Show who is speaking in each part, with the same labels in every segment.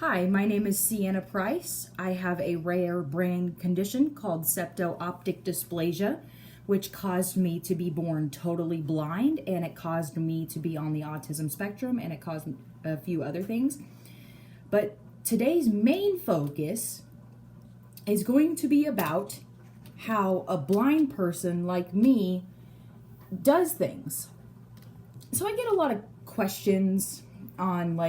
Speaker 1: Hi, my name is Sienna Price. I have a rare brain condition called septo-optic dysplasia, which caused me to be born totally blind, and it caused me to be on the autism spectrum, and it caused a few other things. But today's main focus is going to be about how a blind person like me does things. So I get a lot of questions on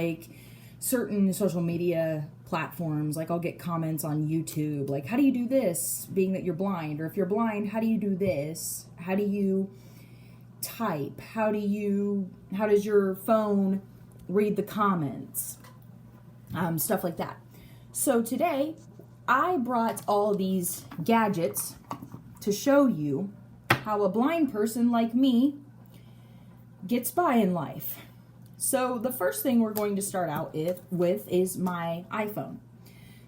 Speaker 1: certain social media platforms. Like I'll get comments on YouTube, like, how do you do this being that you're blind? Or if you're blind, how do you do this? How do you type? How does your phone read the comments? Stuff like that. So today I brought all these gadgets to show you how a blind person like me gets by in life. So the first thing we're going to start out with is my iPhone.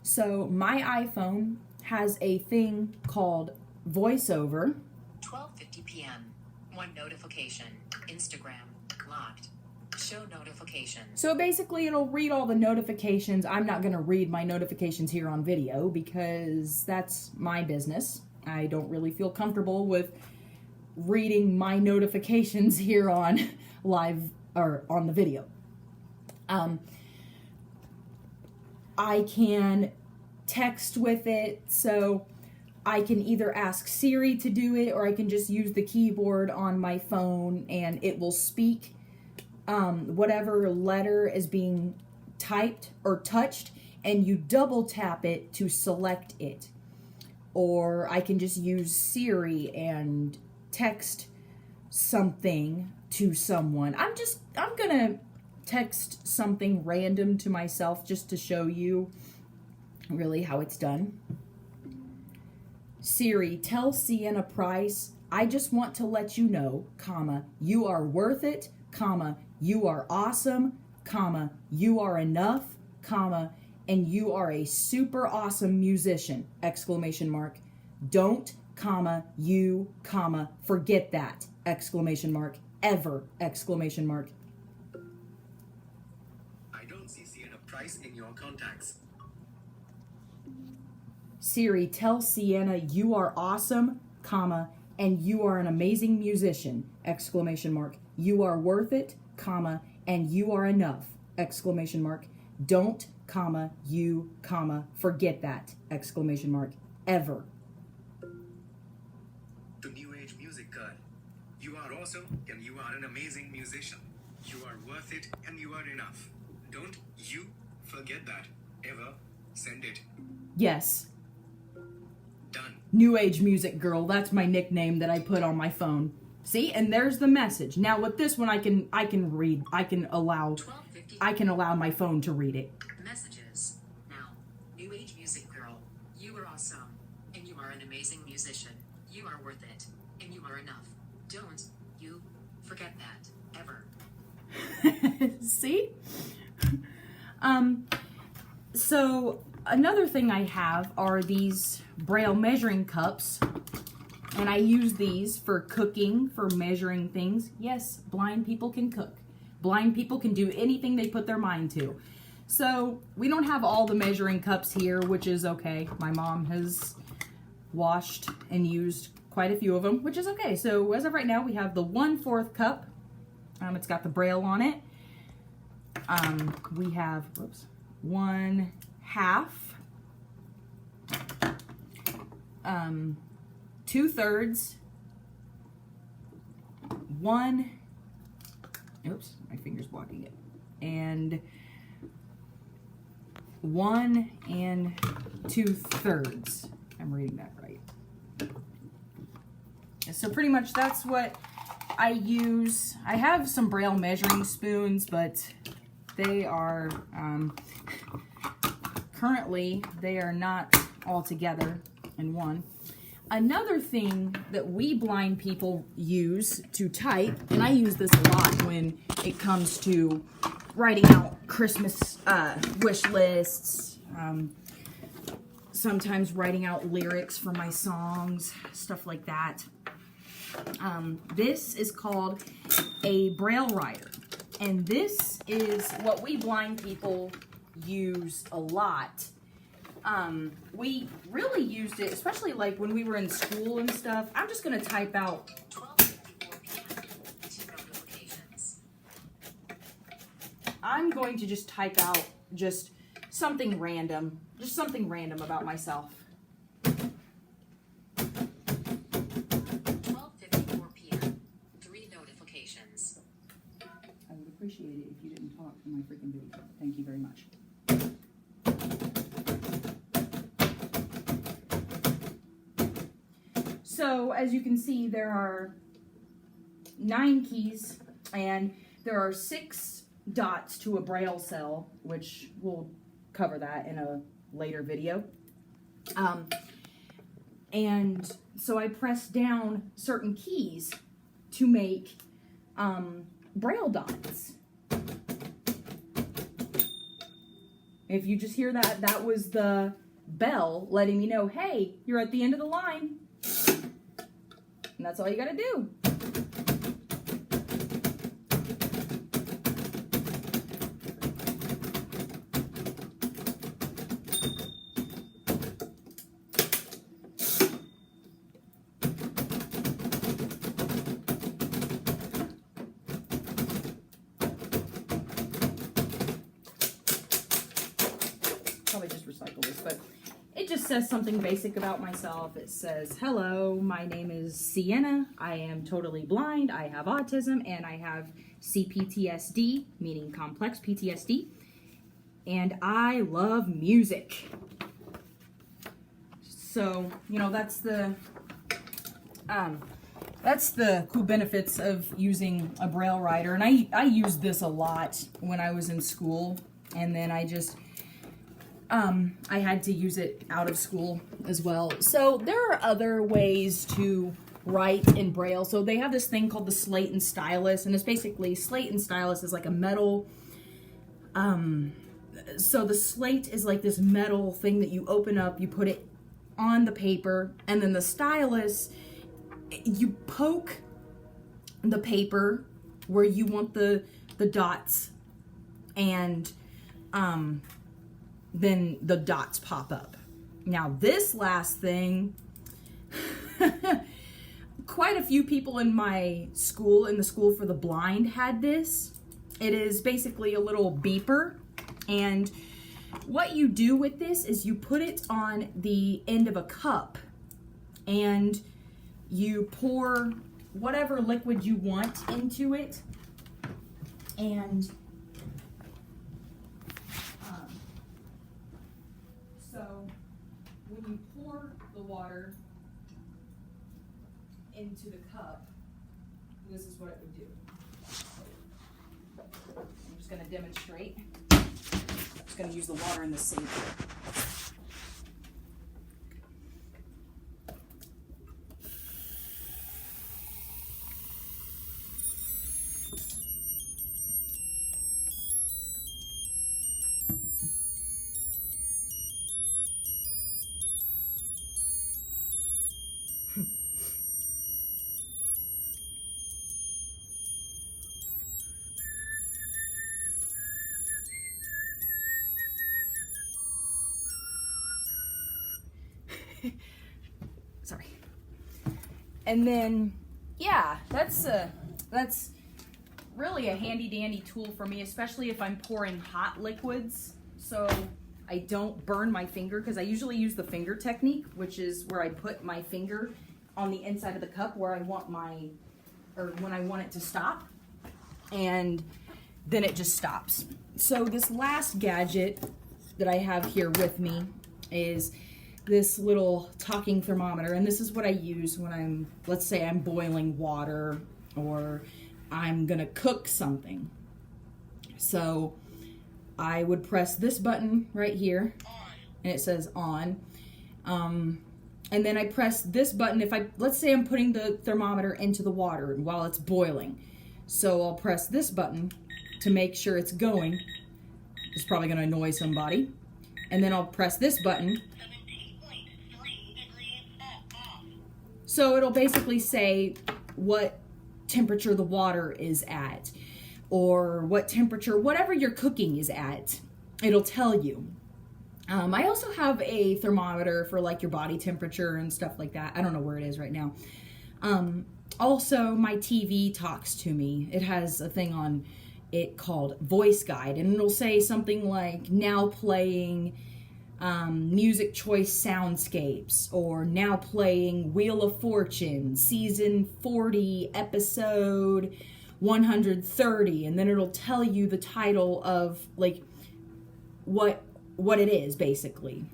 Speaker 1: So my iPhone has a thing called VoiceOver.
Speaker 2: 12:50 p.m. One notification. Instagram. Locked. Show notifications.
Speaker 1: So basically it'll read all the notifications. I'm not going to read my notifications here on video because that's my business. I don't really feel comfortable with reading my notifications here on live or on the video. I can text with it, so I can either ask Siri to do it, or I can just use the keyboard on my phone and it will speak whatever letter is being typed or touched, and you double tap it to select it. Or I can just use Siri and text something to someone. I'm gonna text something random to myself just to show you really how it's done. Siri, tell Sienna Price, I just want to let you know, comma, you are worth it, comma, you are awesome, comma, you are enough, comma, and you are a super awesome musician, exclamation mark. Don't, comma, you, comma, forget that, exclamation mark, ever, exclamation mark.
Speaker 3: I don't see Sienna Price in your contacts.
Speaker 1: Siri, tell Sienna you are awesome, comma, and you are an amazing musician, exclamation mark. You are worth it, comma, and you are enough, exclamation mark. Don't, comma, you, comma, forget that, exclamation mark, ever.
Speaker 3: To New Age music girl. You are awesome and you are an amazing musician. You are worth it and you are enough. Don't you forget that. Ever. Send it.
Speaker 1: Yes.
Speaker 3: Done.
Speaker 1: New Age music girl, that's my nickname that I put on my phone. See, and there's the message. Now with this one I can read. I can allow my phone to read it.
Speaker 2: Messages. Now, New Age music girl. You are awesome. And you are an amazing musician. You are worth it. And you are enough. Don't you forget that. Ever.
Speaker 1: See? So another thing I have are these Braille measuring cups, and I use these for cooking, for measuring things. Yes, blind people can cook. Blind people can do anything they put their mind to. So we don't have all the measuring cups here, which is okay. My mom has washed and used quite a few of them, which is okay. So as of right now, we have the 1/4 cup. It's got the Braille on it. We have, 1/2. 2/3. My finger's blocking it. And 1 2/3. I'm reading that right. So pretty much that's what I use. I have some Braille measuring spoons, but they are, currently, they are not all together in one. Another thing that we blind people use to type, and I use this a lot when it comes to writing out Christmas wish lists, sometimes writing out lyrics for my songs, stuff like that. This is called a Braille writer. And this is what we blind people use a lot. We really used it, especially like when we were in school and stuff. I'm just going to type out
Speaker 2: 12:54 p.m. 2 notifications.
Speaker 1: I'm going to just type out just something random about myself.
Speaker 2: 12:54 p.m. 3 notifications.
Speaker 1: I would appreciate it if you didn't talk in my freaking video. Thank you very much. So, as you can see, there are 9 keys, and there are 6 dots to a braille cell, which we'll cover that in a later video. And so I press down certain keys to make braille dots. If you just hear that, that was the bell letting me know, hey, you're at the end of the line. And that's all you gotta do. Probably just recycle this, but it just says something basic about myself. It says, hello, my name is Sienna. I am totally blind. I have autism and I have CPTSD, meaning complex PTSD. And I love music. So, you know, that's the cool benefits of using a braille writer. And I used this a lot when I was in school. And then I just I had to use it out of school as well. So there are other ways to write in braille. So they have this thing called the slate and stylus, and it's basically, slate and stylus is like a metal, so the slate is like this metal thing that you open up, you put it on the paper, and then the stylus, you poke the paper where you want the dots, and then the dots pop up. Now this last thing, quite a few people in my school, in the school for the blind, had this. It is basically a little beeper, and what you do with this is you put it on the end of a cup and you pour whatever liquid you want into it, and so when you pour the water into the cup, this is what it would do. I'm just going to demonstrate. I'm just going to use the water in the sink. Sorry. And then, yeah, that's really a handy dandy tool for me, especially if I'm pouring hot liquids, so I don't burn my finger, because I usually use the finger technique, which is where I put my finger on the inside of the cup where I want when I want it to stop, and then it just stops. So this last gadget that I have here with me is this little talking thermometer, and this is what I use when let's say I'm boiling water or I'm gonna cook something. So I would press this button right here, and it says on, and then I press this button let's say I'm putting the thermometer into the water while it's boiling. So I'll press this button to make sure it's going. It's probably gonna annoy somebody. And then I'll press this button. So it'll basically say what temperature the water is at, or what temperature, whatever you're cooking is at. it'll tell you. I also have a thermometer for like your body temperature and stuff like that. I don't know where it is right now. Also, my TV talks to me. It has a thing on it called Voice Guide, and it'll say something like, now playing music choice soundscapes, or now playing Wheel of Fortune, season 40, episode 130, and then it'll tell you the title of like what it is, basically.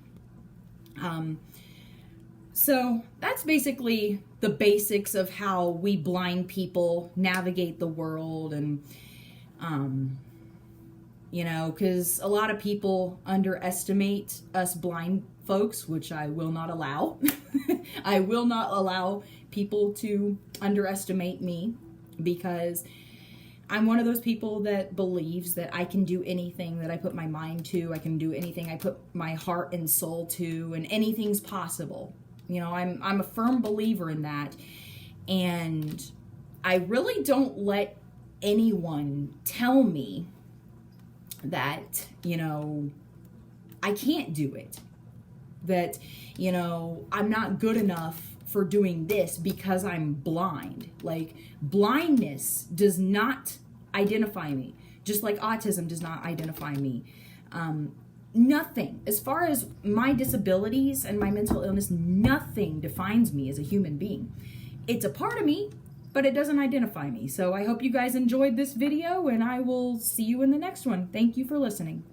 Speaker 1: So that's basically the basics of how we blind people navigate the world. And you know, because a lot of people underestimate us blind folks, which I will not allow. I will not allow people to underestimate me, because I'm one of those people that believes that I can do anything that I put my mind to. I can do anything I put my heart and soul to, and anything's possible. You know, I'm a firm believer in that. And I really don't let anyone tell me that, you know, I can't do it. That, you know, I'm not good enough for doing this because I'm blind. Like, blindness does not identify me, just like autism does not identify me. Nothing, as far as my disabilities and my mental illness, nothing defines me as a human being. It's a part of me, but it doesn't identify me. So I hope you guys enjoyed this video, and I will see you in the next one. Thank you for listening.